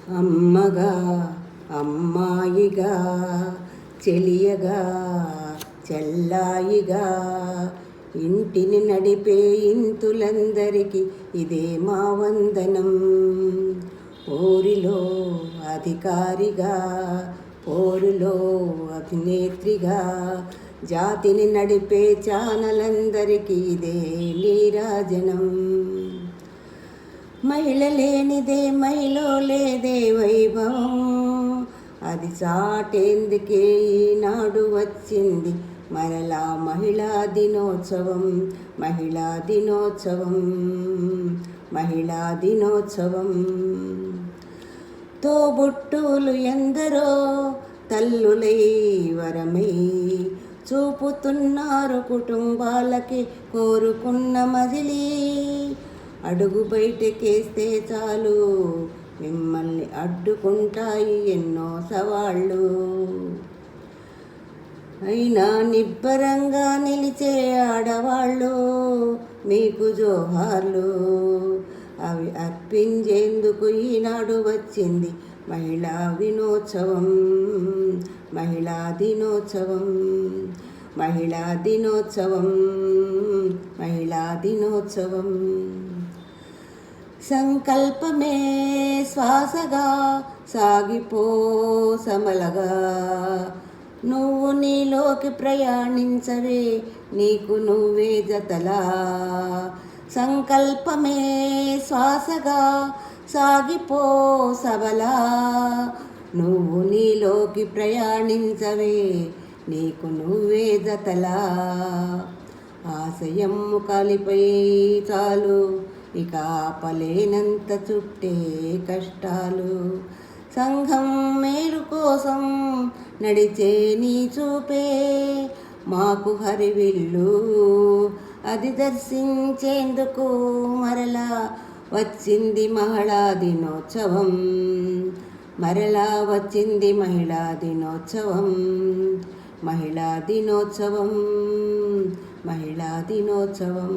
అమ్మగా అమ్మాయిగా చెలియగా చెల్లాయిగా ఇంటిని నడిపే ఇంతులందరికీ ఇదే మా వందనం. ఊరిలో అధికారిగా పోరులో అభినేత్రిగా జాతిని నడిపే ఛానలందరికీ ఇదే నీరాజనం. మహిళ లేనిదే మైలో లేదే వైభవం, అది చాటేందుకే ఈనాడు వచ్చింది మరలా మహిళా దినోత్సవం. మహిళా దినోత్సవం, మహిళా దినోత్సవం. తోబుట్టులు ఎందరో తల్లులై వరమై చూపుతున్నారు కుటుంబాలకి కోరుకున్న మజిలీ. అడుగు బయటకేస్తే చాలు మిమ్మల్ని అడ్డుకుంటాయి ఎన్నో సవాళ్ళు. అయినా నిబ్బరంగా నిలిచే ఆడవాళ్ళు మీకు జోహార్లు. అవి అర్పించేందుకు ఈనాడు వచ్చింది మహిళా దినోత్సవం. మహిళా దినోత్సవం, మహిళా దినోత్సవం, మహిళా దినోత్సవం. సంకల్పమే శ్వాసగా సాగిపో సమలగా, నువ్వు నీలోకి ప్రయాణించవే నీకు నువ్వే జతలా. సంకల్పమే శ్వాసగా సాగిపో సబలా, నువ్వు నీలోకి ప్రయాణించవే నీకు నువ్వే జతలా. ఆశయం కాలిపై చాలు ఇక ఆపలేనంత చుట్టే కష్టాలు. సంఘం మేలు కోసం నడిచే నీ చూపే మాకు హరివిల్లు, అది దర్శించేందుకు మరలా వచ్చింది మహిళా దినోత్సవం. మరలా వచ్చింది మహిళా దినోత్సవం. మహిళా దినోత్సవం, మహిళా దినోత్సవం.